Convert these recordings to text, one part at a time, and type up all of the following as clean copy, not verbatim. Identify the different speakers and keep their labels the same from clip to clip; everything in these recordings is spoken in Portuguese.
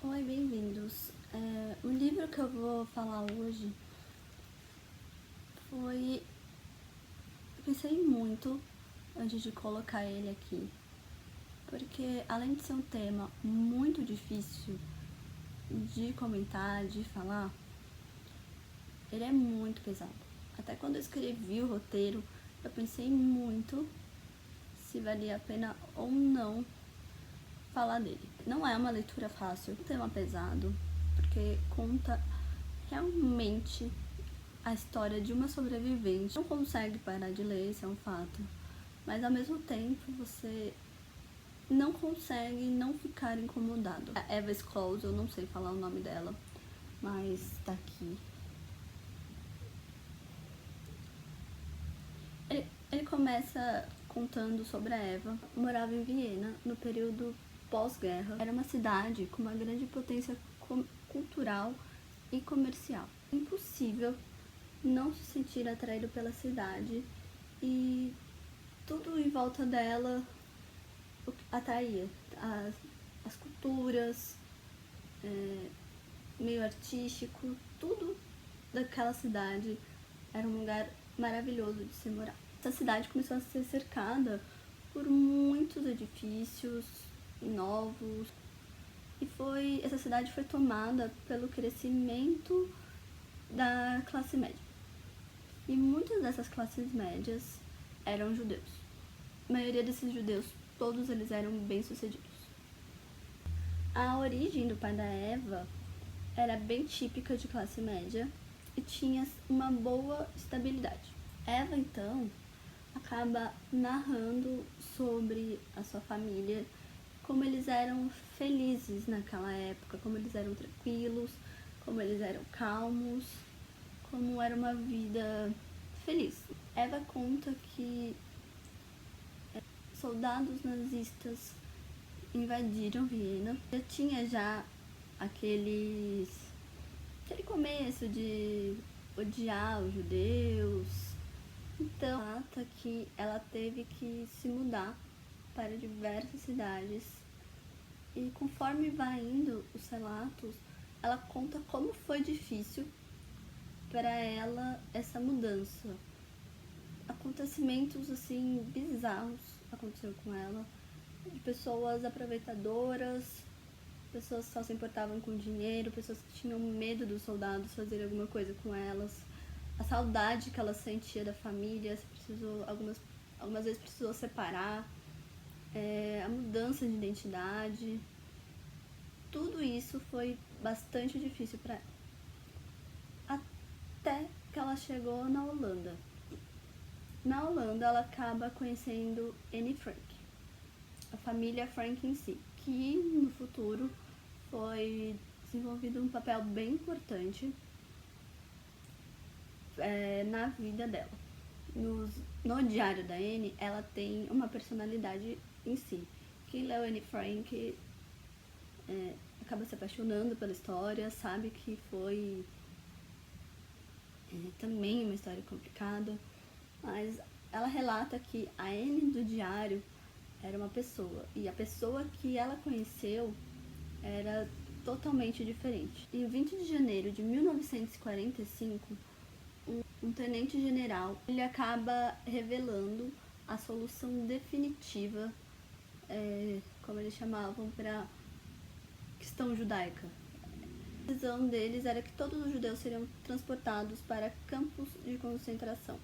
Speaker 1: Oi, bem-vindos. O livro que eu vou falar hoje foi... Eu pensei muito antes de colocar ele aqui, porque além de ser um tema muito difícil de comentar, de falar, ele é muito pesado. Até quando eu escrevi o roteiro, eu pensei muito se valia a pena ou não falar dele. Não é uma leitura fácil, um tema pesado, porque conta realmente a história de uma sobrevivente. Não consegue parar de ler, isso é um fato, mas ao mesmo tempo você não consegue não ficar incomodado. A Eva Sklows, eu não sei falar o nome dela, mas tá aqui. Ele começa contando sobre a Eva, morava em Viena no período pós-guerra. Era uma cidade com uma grande potência cultural e comercial. Impossível não se sentir atraído pela cidade, e tudo em volta dela atraía. As culturas, meio artístico, tudo daquela cidade era um lugar maravilhoso de se morar. Essa cidade começou a ser cercada por muitos edifícios novos, e essa cidade foi tomada pelo crescimento da classe média. E muitas dessas classes médias eram judeus. A maioria desses judeus, todos eles eram bem-sucedidos. A origem do pai da Eva era bem típica de classe média e tinha uma boa estabilidade. Eva, então, acaba narrando sobre a sua família, como eles eram felizes naquela época, como eles eram tranquilos, como eles eram calmos, como era uma vida feliz. Eva conta que soldados nazistas invadiram Viena. Já tinha aquele começo de odiar os judeus. Então, relata que ela teve que se mudar para diversas cidades. E conforme vai indo os relatos, ela conta como foi difícil para ela essa mudança. Acontecimentos assim bizarros aconteceram com ela, de pessoas aproveitadoras, pessoas que só se importavam com dinheiro, pessoas que tinham medo dos soldados fazerem alguma coisa com elas, a saudade que ela sentia da família, algumas vezes precisou separar, a mudança de identidade. Tudo isso foi bastante difícil para ela, até que ela chegou na Holanda. Na Holanda, ela acaba conhecendo Anne Frank, a família Frank em si, que no futuro foi desenvolvido um papel bem importante na vida dela. No diário da Anne, ela tem uma personalidade em si, que leu Anne Frank acaba se apaixonando pela história, sabe que foi também uma história complicada, mas ela relata que a Anne do diário era uma pessoa, e a pessoa que ela conheceu era totalmente diferente. Em 20 de janeiro de 1945, um tenente-general ele acaba revelando a solução definitiva, como eles chamavam, para a questão judaica. A decisão deles era que todos os judeus seriam transportados para campos de concentração.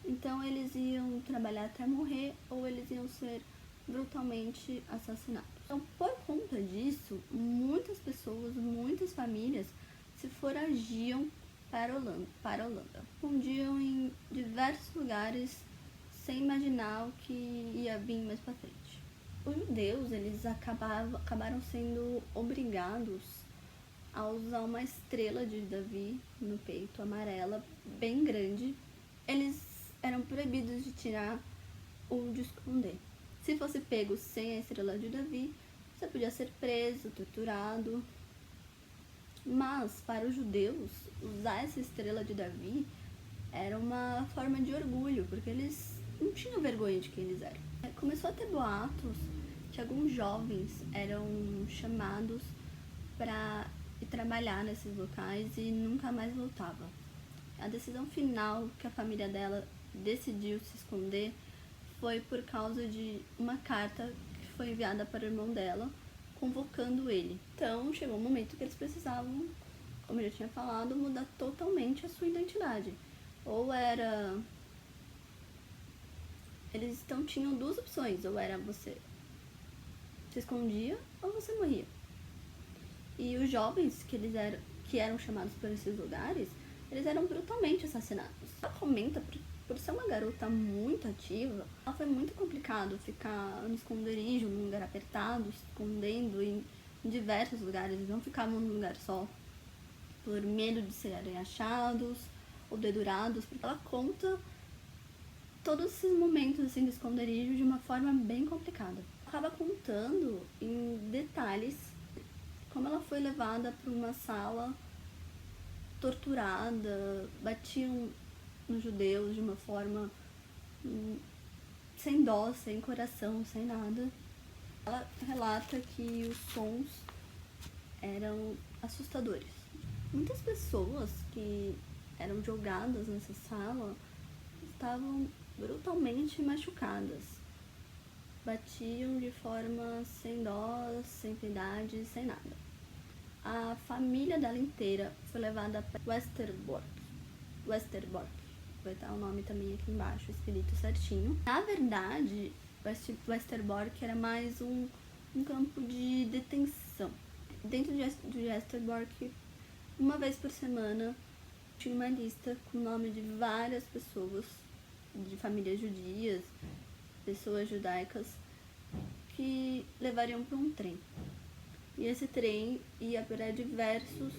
Speaker 1: Então eles iam trabalhar até morrer, ou eles iam ser brutalmente assassinados. Então, por conta disso, muitas pessoas, muitas famílias se foragiam para a Holanda. Escondiam em diversos lugares sem imaginar o que ia vir mais para frente. Os judeus, eles acabaram sendo obrigados a usar uma estrela de Davi no peito, amarela, bem grande. Eles eram proibidos de tirar ou de esconder. Se fosse pego sem a estrela de Davi, você podia ser preso, torturado. Mas, para os judeus, usar essa estrela de Davi era uma forma de orgulho, porque eles não tinham vergonha de quem eles eram. Começou a ter boatos que alguns jovens eram chamados para ir trabalhar nesses locais e nunca mais voltava. A decisão final que a família dela decidiu se esconder foi por causa de uma carta que foi enviada para o irmão dela, convocando ele. Então chegou um momento que eles precisavam, como eu já tinha falado, mudar totalmente a sua identidade. Ou era... Eles então tinham duas opções, ou era você se escondia ou você morria. E os jovens que eram chamados por esses lugares, eles eram brutalmente assassinados. Ela comenta, por ser uma garota muito ativa, ela foi muito complicado ficar no esconderijo, num lugar apertado, se escondendo em diversos lugares. Eles não ficavam num lugar só, por medo de serem achados ou dedurados, porque ela conta todos esses momentos assim, de esconderijo de uma forma bem complicada. Acaba contando em detalhes como ela foi levada para uma sala torturada, batiam nos judeus de uma forma sem dó, sem coração, sem nada. Ela relata que os sons eram assustadores. Muitas pessoas que eram jogadas nessa sala estavam brutalmente machucadas. Batiam de forma sem dó, sem piedade, sem nada. A família dela inteira foi levada para Westerbork. Vai estar o nome também aqui embaixo, escrito certinho. Na verdade, Westerbork era mais um campo de detenção. Dentro de Westerbork, uma vez por semana, tinha uma lista com o nome de várias pessoas, de famílias judias, pessoas judaicas, que levariam para um trem. E esse trem ia para diversos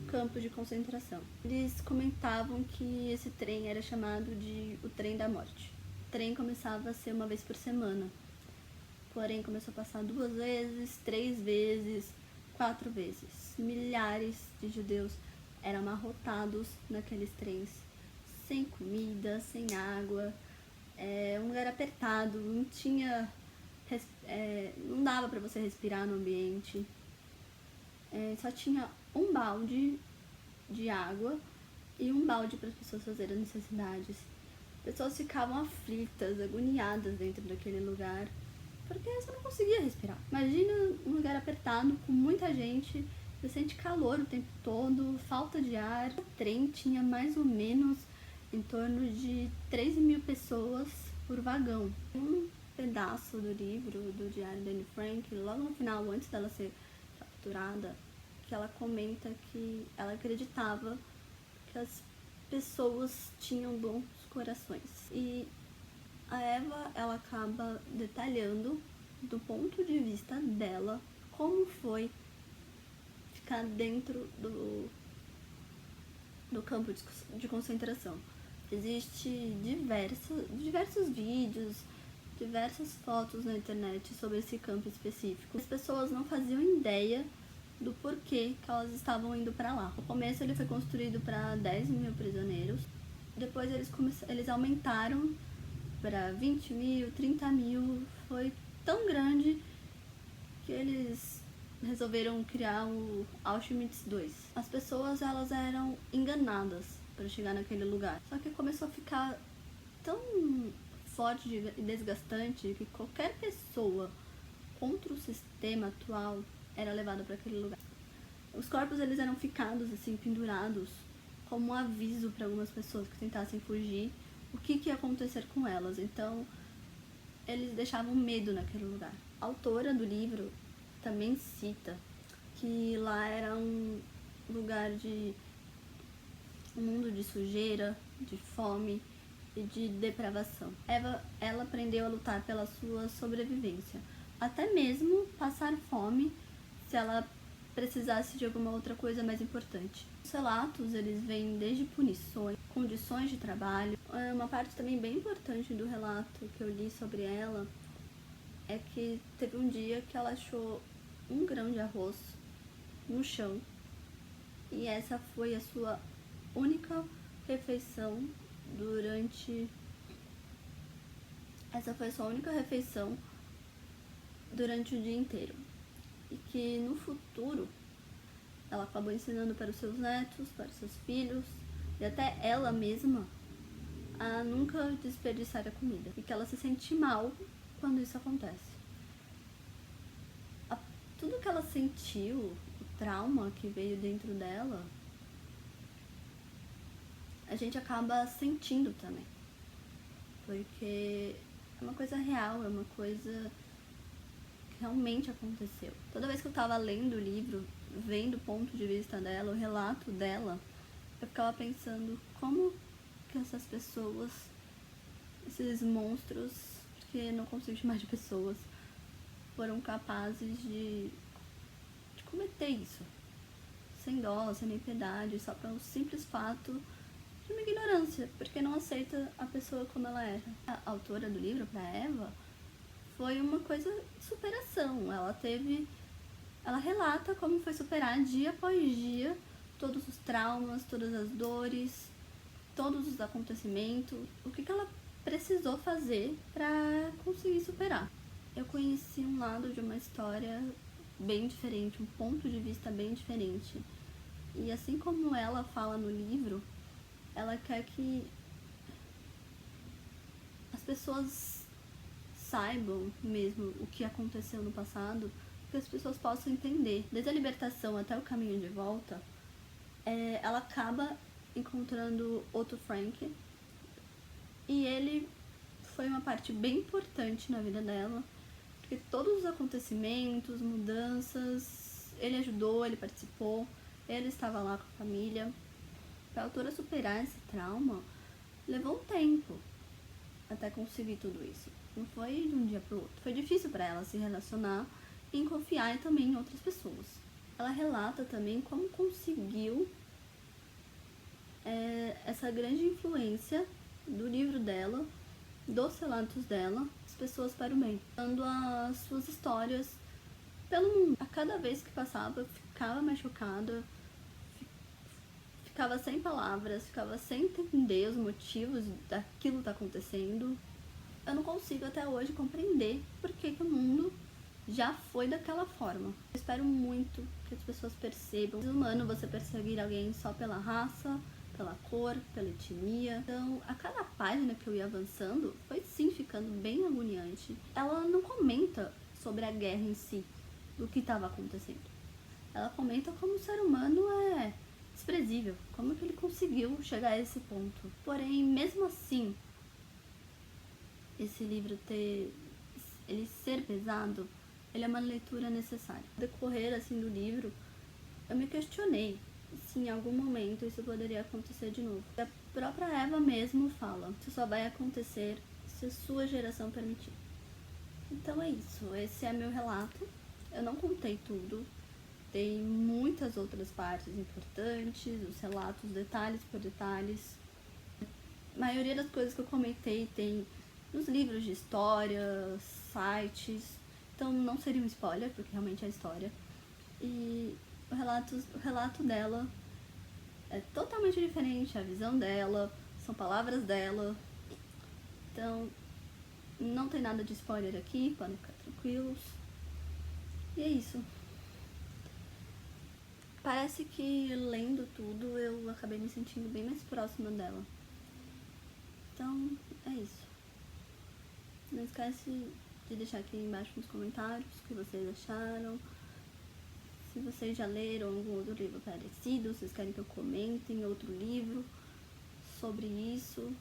Speaker 1: campos de concentração. Eles comentavam que esse trem era chamado de o trem da morte. O trem começava a ser uma vez por semana, porém começou a passar 2 vezes, 3 vezes, 4 vezes. Milhares de judeus eram amarrotados naqueles trens, sem comida, sem água, um lugar apertado, não tinha... não dava para você respirar no ambiente. Só tinha um balde de água e um balde para as pessoas fazerem necessidades. Pessoas ficavam aflitas, agoniadas dentro daquele lugar, porque você não conseguia respirar. Imagina um lugar apertado, com muita gente, você sente calor o tempo todo, falta de ar. O trem tinha mais ou menos em torno de 13.000 pessoas por vagão. Um pedaço do livro, do diário da Anne Frank, logo no final, antes dela ser capturada, que ela comenta que ela acreditava que as pessoas tinham bons corações. E a Eva, ela acaba detalhando, do ponto de vista dela, como foi ficar dentro do campo de concentração. Existem diversos vídeos, diversas fotos na internet sobre esse campo específico. As pessoas não faziam ideia do porquê que elas estavam indo para lá. No começo ele foi construído para 10.000 prisioneiros, depois eles aumentaram para 20.000, 30.000, foi tão grande que eles resolveram criar o Auschwitz II. As pessoas, elas eram enganadas para chegar naquele lugar, só que começou a ficar tão forte e desgastante que qualquer pessoa contra o sistema atual era levada para aquele lugar. Os corpos, eles eram ficados assim, pendurados, como um aviso para algumas pessoas que tentassem fugir, o que ia acontecer com elas. Então, eles deixavam medo naquele lugar. A autora do livro também cita que lá era um lugar um mundo de sujeira, de fome e de depravação. Ela aprendeu a lutar pela sua sobrevivência, até mesmo passar fome se ela precisasse de alguma outra coisa mais importante. Os relatos, eles vêm desde punições, condições de trabalho. Uma parte também bem importante do relato que eu li sobre ela é que teve um dia que ela achou um grão de arroz no chão e essa foi a sua única refeição durante o dia inteiro. E que no futuro ela acabou ensinando para os seus netos, para os seus filhos e até ela mesma a nunca desperdiçar a comida e que ela se sente mal quando isso acontece. Tudo que ela sentiu, o trauma que veio dentro dela, a gente acaba sentindo também, porque é uma coisa real, é uma coisa que realmente aconteceu. Toda vez que eu tava lendo o livro, vendo o ponto de vista dela, o relato dela, eu ficava pensando como que essas pessoas, esses monstros, porque não consigo chamar de pessoas, foram capazes de cometer isso, sem dó, sem nem piedade, só pelo simples fato de uma ignorância, porque não aceita a pessoa como ela era. A autora do livro, para Eva, foi uma coisa de superação. Ela relata como foi superar dia após dia todos os traumas, todas as dores, todos os acontecimentos, o que ela precisou fazer para conseguir superar. Eu conheci um lado de uma história bem diferente, um ponto de vista bem diferente. E assim como ela fala no livro, ela quer que as pessoas saibam mesmo o que aconteceu no passado, que as pessoas possam entender. Desde a libertação até o caminho de volta, ela acaba encontrando Otto Frank, e ele foi uma parte bem importante na vida dela, porque todos os acontecimentos, mudanças, ele ajudou, ele participou, ele estava lá com a família. Para a autora superar esse trauma, levou um tempo até conseguir tudo isso. Não foi de um dia para o outro. Foi difícil para ela se relacionar e confiar também em outras pessoas. Ela relata também como conseguiu essa grande influência do livro dela, dos relatos dela, as pessoas para o bem, dando as suas histórias pelo mundo. A cada vez que passava, eu ficava mais chocada, ficava sem palavras, ficava sem entender os motivos daquilo que tá acontecendo. Eu não consigo até hoje compreender por que o mundo já foi daquela forma. Eu espero muito que as pessoas percebam. É humano você perseguir alguém só pela raça, pela cor, pela etnia. Então, a cada página que eu ia avançando, foi sim ficando bem agoniante. Ela não comenta sobre a guerra em si, do que estava acontecendo. Ela comenta como o ser humano é desprezível, como que ele conseguiu chegar a esse ponto. Porém, mesmo assim, esse livro ele ser pesado, ele é uma leitura necessária. No decorrer assim do livro, eu me questionei se em algum momento isso poderia acontecer de novo. A própria Eva mesmo fala, isso só vai acontecer se a sua geração permitir. Então é isso, esse é meu relato. Eu não contei tudo, tem muitas outras partes importantes, os relatos detalhes por detalhes. A maioria das coisas que eu comentei tem nos livros de história, sites, então não seria um spoiler, porque realmente é história. E o relato dela é totalmente diferente, a visão dela, são palavras dela. Então, não tem nada de spoiler aqui, podem ficar tranquilos. E é isso. Parece que lendo tudo eu acabei me sentindo bem mais próxima dela. Então, é isso. Não esquece de deixar aqui embaixo nos comentários o que vocês acharam. Se vocês já leram algum outro livro parecido, vocês querem que eu comente em outro livro sobre isso.